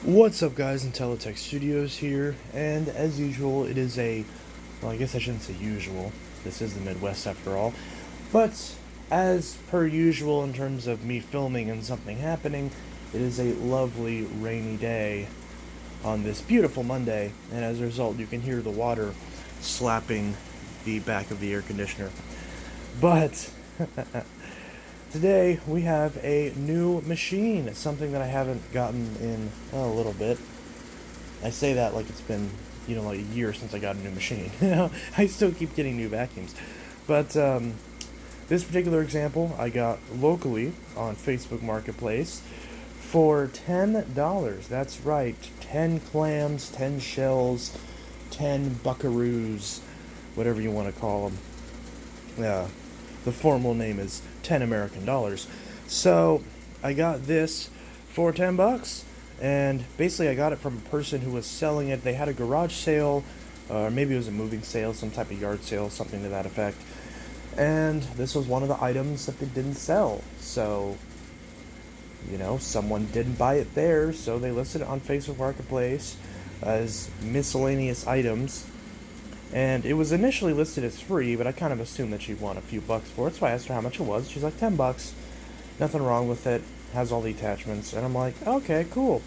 What's up, guys? Intelitech Studios here, and as usual, it is well, I guess I shouldn't say usual. This is the Midwest after all. But as per usual in terms of me filming and something happening, it is a lovely rainy day on this beautiful Monday, and as a result, you can hear the water slapping the back of the air conditioner. But today we have a new machine. It's something that I haven't gotten in a little bit. I say that like it's been, like a year since I got a new machine. I still keep getting new vacuums. But this particular example I got locally on Facebook Marketplace for $10. That's right, 10 clams, 10 shells, 10 buckaroos, whatever you want to call them. Yeah, the formal name is 10 American dollars. So I got this for $10, and basically I got it from a person who was selling it. They had a garage sale, or maybe it was a moving sale, some type of yard sale, something to that effect. And this was one of the items that they didn't sell. So, someone didn't buy it there, so they listed it on Facebook Marketplace as miscellaneous items. And it was initially listed as free, but I kind of assumed that she'd want a few bucks for it, so I asked her how much it was. She's like, $10. Nothing wrong with it. Has all the attachments. And I'm like, okay, cool.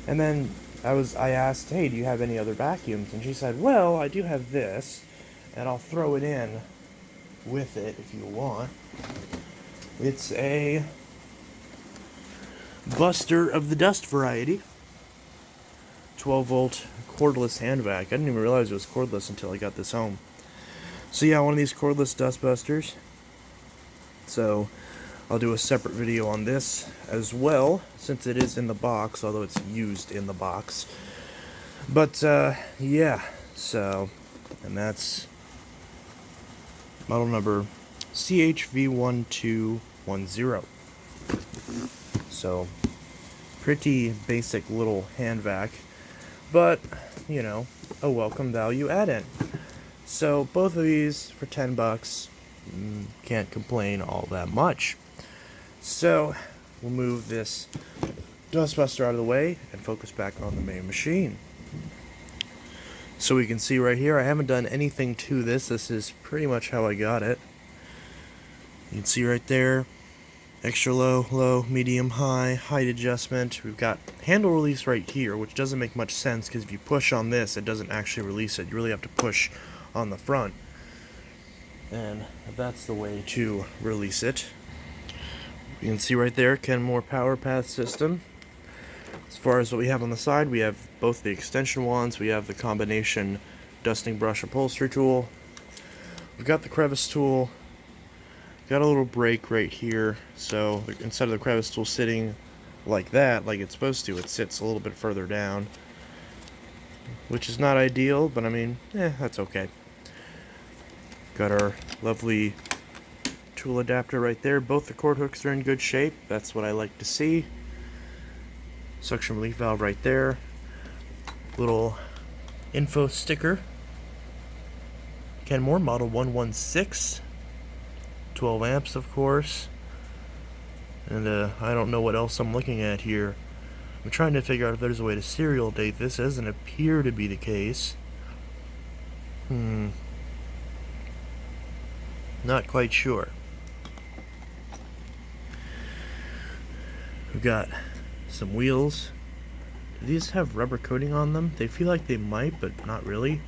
And then I asked, hey, do you have any other vacuums? And she said, well, I do have this, and I'll throw it in with it if you want. It's a Buster of the Dust variety. 12-volt cordless hand vac. I didn't even realize it was cordless until I got this home. So yeah, one of these cordless dust busters. So I'll do a separate video on this as well, since it is in the box, although it's used in the box. But yeah, so, and that's model number CHV1210. So pretty basic little hand vac, but a welcome value add-in. So both of these for $10, can't complain all that much. So we'll move this dustbuster out of the way and focus back on the main machine. So we can see right here, I haven't done anything to this. This is pretty much how I got it. You can see right there, extra low, low, medium, high, height adjustment. We've got handle release right here, which doesn't make much sense because if you push on this, it doesn't actually release it. You really have to push on the front. And that's the way to release it. You can see right there, Kenmore PowerPath system. As far as what we have on the side, we have both the extension wands, we have the combination dusting brush upholstery tool. We've got the crevice tool. Got a little break right here, so instead of the crevice tool sitting like that, like it's supposed to, it sits a little bit further down, which is not ideal, but I mean, that's okay. Got our lovely tool adapter right there. Both the cord hooks are in good shape. That's what I like to see. Suction relief valve right there. Little info sticker. Kenmore model 116. 12 amps, of course. And I don't know what else I'm looking at here. I'm trying to figure out if there's a way to serial date this. It doesn't appear to be the case. Not quite sure. We've got some wheels. Do these have rubber coating on them? They feel like they might, but not really.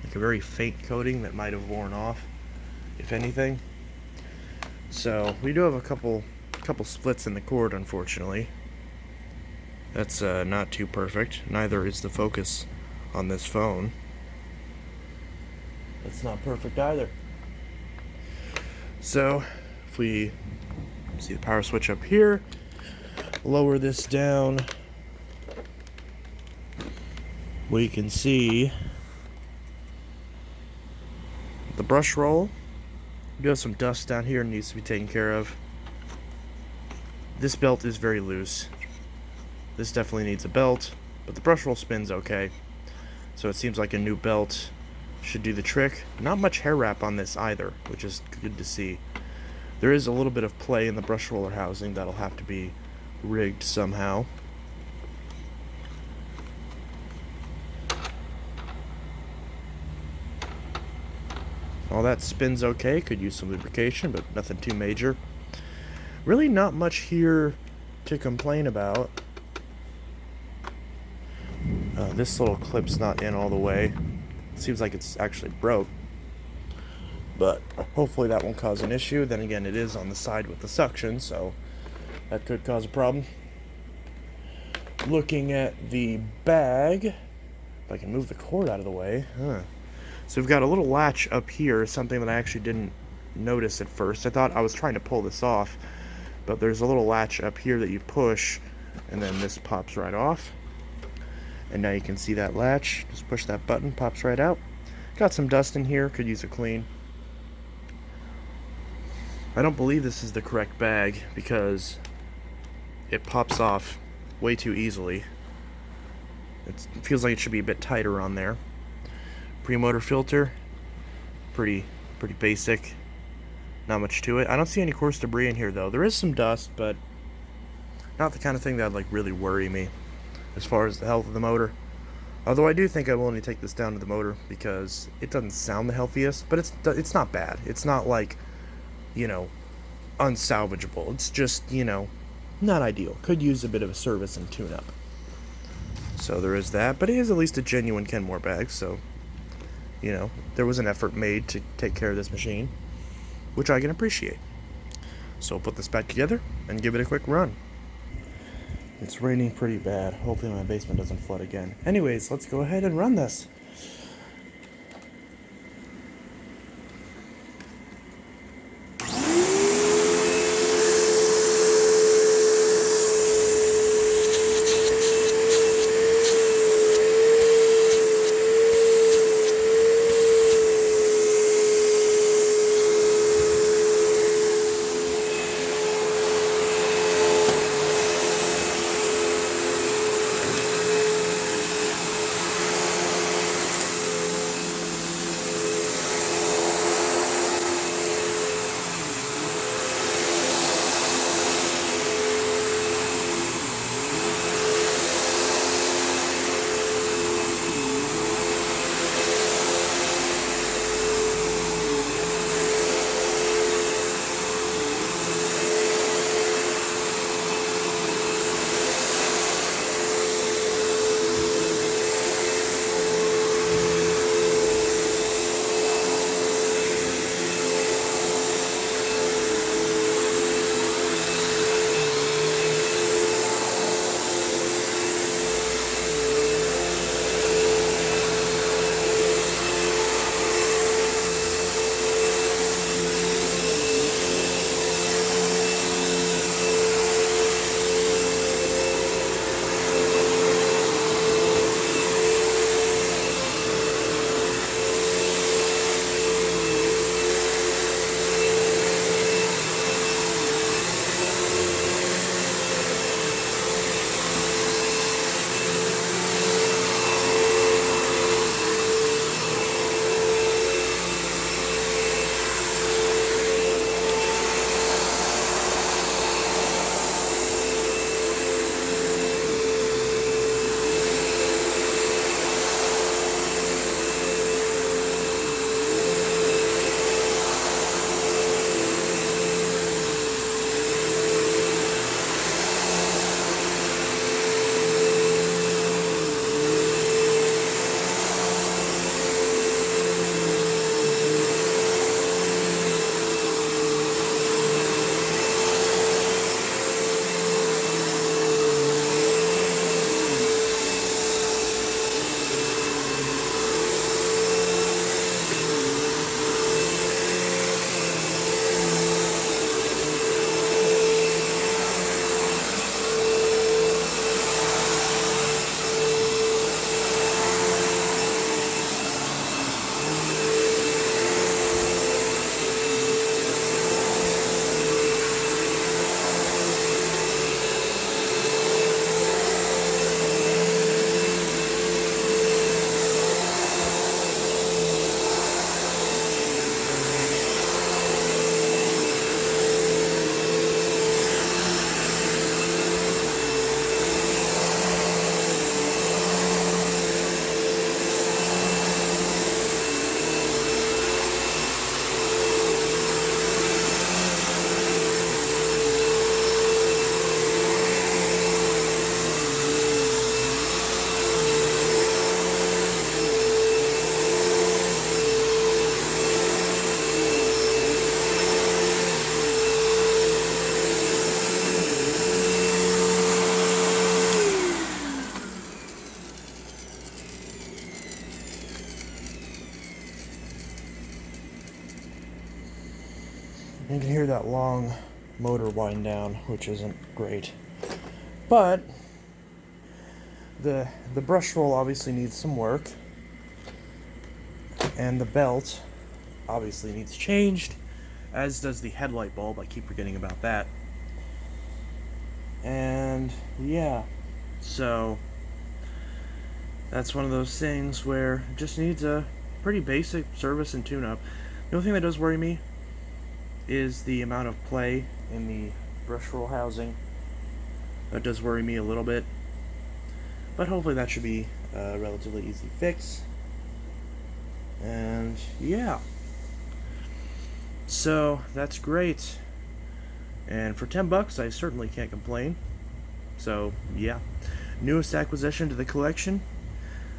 Like a very faint coating that might have worn off, if anything. So we do have a couple splits in the cord, unfortunately. That's not too perfect. Neither is the focus on this phone. That's not perfect either. So if we see the power switch up here, lower this down, we can see the brush roll. We do have some dust down here that needs to be taken care of. This belt is very loose. This definitely needs a belt, but the brush roll spins okay. So it seems like a new belt should do the trick. Not much hair wrap on this either, which is good to see. There is a little bit of play in the brush roller housing that'll have to be rigged somehow. All that spins okay, could use some lubrication, but nothing too major. Really not much here to complain about. This little clip's not in all the way. It seems like it's actually broke, but hopefully that won't cause an issue. Then again, it is on the side with the suction, so that could cause a problem. Looking at the bag, if I can move the cord out of the way. So we've got a little latch up here, something that I actually didn't notice at first. I thought I was trying to pull this off, but there's a little latch up here that you push, and then this pops right off. And now you can see that latch. Just push that button, pops right out. Got some dust in here, could use a clean. I don't believe this is the correct bag because it pops off way too easily. It feels like it should be a bit tighter on there. Pre-motor filter, pretty basic. Not much to it. I don't see any coarse debris in here though. There is some dust, but not the kind of thing that would like really worry me as far as the health of the motor. Although I do think I will need to take this down to the motor because it doesn't sound the healthiest, but it's not bad. It's not like, you know, unsalvageable. It's just, you know, not ideal. Could use a bit of a service and tune-up. So there is that, but it is at least a genuine Kenmore bag, so, you know, there was an effort made to take care of this machine, which I can appreciate. So I'll put this back together and give it a quick run. It's raining pretty bad. Hopefully my basement doesn't flood again. Anyways, let's go ahead and run this. You can hear that long motor wind down, which isn't great. But the brush roll obviously needs some work, and the belt obviously needs changed, as does the headlight bulb. I keep forgetting about that. And yeah, so that's one of those things where it just needs a pretty basic service and tune-up. The only thing that does worry me is the amount of play in the brush roll housing. That does worry me a little bit, but hopefully that should be a relatively easy fix. And yeah, so that's great, and for $10 I certainly can't complain. So yeah, newest acquisition to the collection.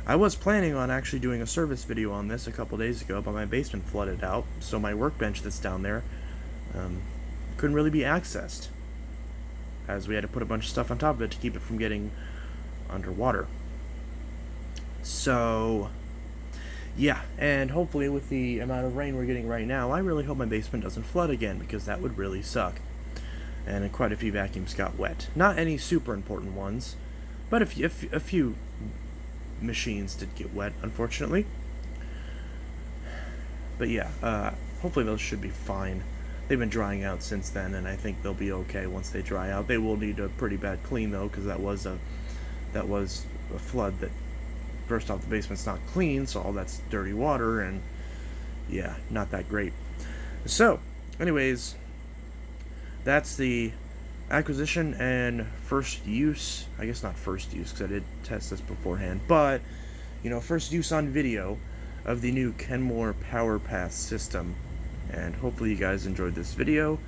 I was planning on actually doing a service video on this a couple days ago, but my basement flooded out, so my workbench that's down there couldn't really be accessed, as we had to put a bunch of stuff on top of it to keep it from getting underwater. So yeah, and hopefully with the amount of rain we're getting right now, I really hope my basement doesn't flood again, because that would really suck. And quite a few vacuums got wet. Not any super important ones, but a few machines did get wet, unfortunately. But yeah, hopefully those should be fine. They've been drying out since then, and I think they'll be okay once they dry out. They will need a pretty bad clean though, because that was a flood that, first off, the basement's not clean, so all that's dirty water, and yeah, not that great. So, anyways, that's the acquisition and first use. I guess not first use, because I did test this beforehand, but you know, first use on video of the new Kenmore PowerPath system. And hopefully you guys enjoyed this video,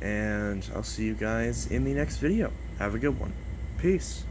and I'll see you guys in the next video. Have a good one. Peace.